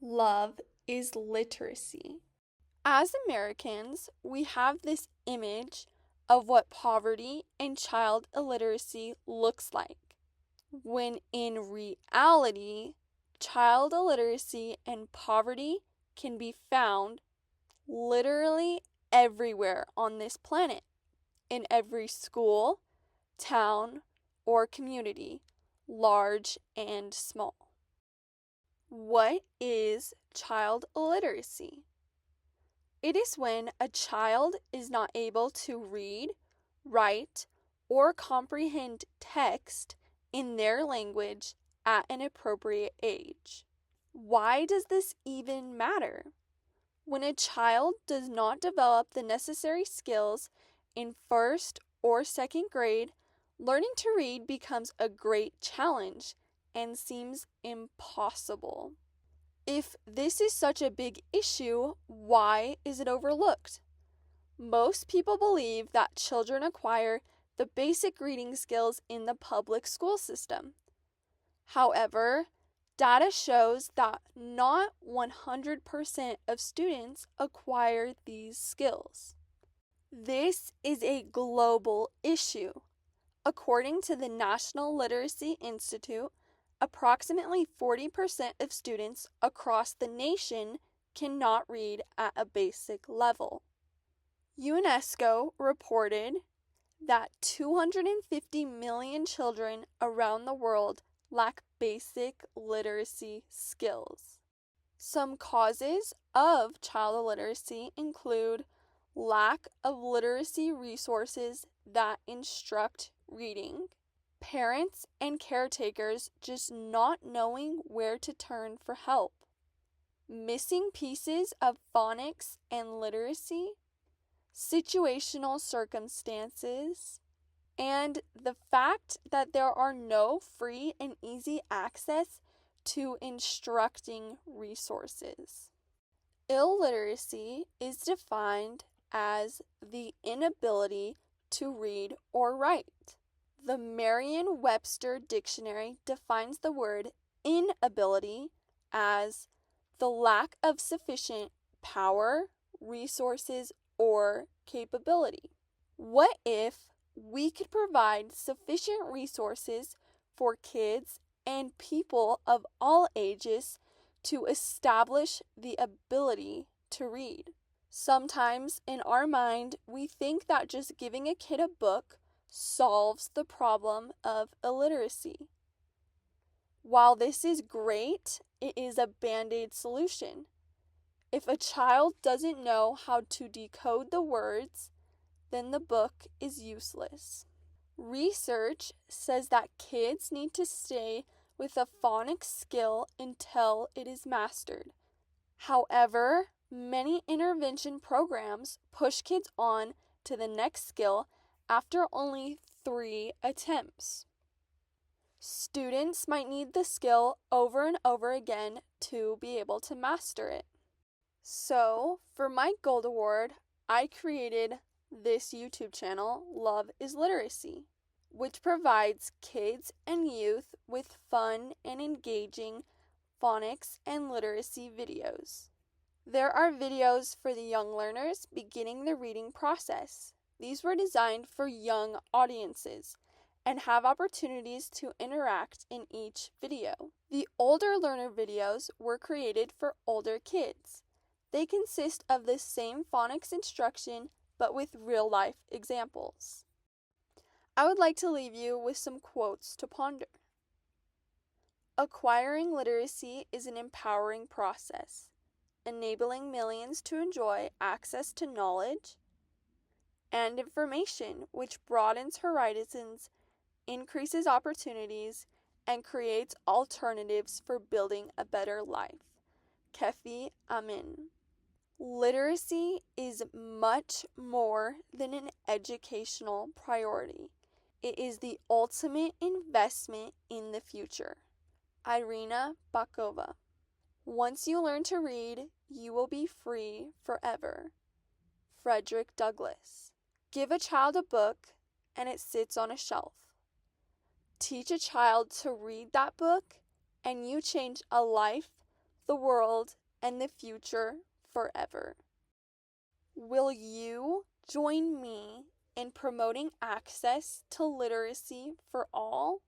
Love is literacy. As Americans, we have this image of what poverty and child illiteracy looks like, when in reality, child illiteracy and poverty can be found literally everywhere on this planet, in every school, town, or community, large and small. What is child illiteracy? It is when a child is not able to read, write, or comprehend text in their language at an appropriate age. Why does this even matter? When a child does not develop the necessary skills in first or second grade, learning to read becomes a great challenge and seems impossible. If this is such a big issue, why is it overlooked? Most people believe that children acquire the basic reading skills in the public school system. However, data shows that not 100% of students acquire these skills. This is a global issue. According to the National Literacy Institute, approximately 40% of students across the nation cannot read at a basic level. UNESCO reported that 250 million children around the world lack basic literacy skills. Some causes of child illiteracy include lack of literacy resources that instruct reading, parents and caretakers just not knowing where to turn for help, missing pieces of phonics and literacy, situational circumstances, and the fact that there are no free and easy access to instructing resources. Illiteracy is defined as the inability to read or write. The Merriam-Webster Dictionary defines the word inability as the lack of sufficient power, resources, or capability. What if we could provide sufficient resources for kids and people of all ages to establish the ability to read? Sometimes in our mind, we think that just giving a kid a book solves the problem of illiteracy. While this is great, it is a band-aid solution. If a child doesn't know how to decode the words, then the book is useless. Research says that kids need to stay with a phonics skill until it is mastered. However, many intervention programs push kids on to the next skill after only 3 attempts. Students might need the skill over and over again to be able to master it. So, for my Gold Award, I created this YouTube channel, Love is Literacy, which provides kids and youth with fun and engaging phonics and literacy videos. There are videos for the young learners beginning the reading process. These were designed for young audiences and have opportunities to interact in each video. The older learner videos were created for older kids. They consist of the same phonics instruction but with real-life examples. I would like to leave you with some quotes to ponder. Acquiring literacy is an empowering process, enabling millions to enjoy access to knowledge and information, which broadens horizons, increases opportunities, and creates alternatives for building a better life. Kefi Amin. Literacy is much more than an educational priority. It is the ultimate investment in the future. Irina Bakova. Once you learn to read, you will be free forever. Frederick Douglass. Give a child a book and it sits on a shelf. Teach a child to read that book and you change a life the world, and the future forever. Will you join me in promoting access to literacy for all?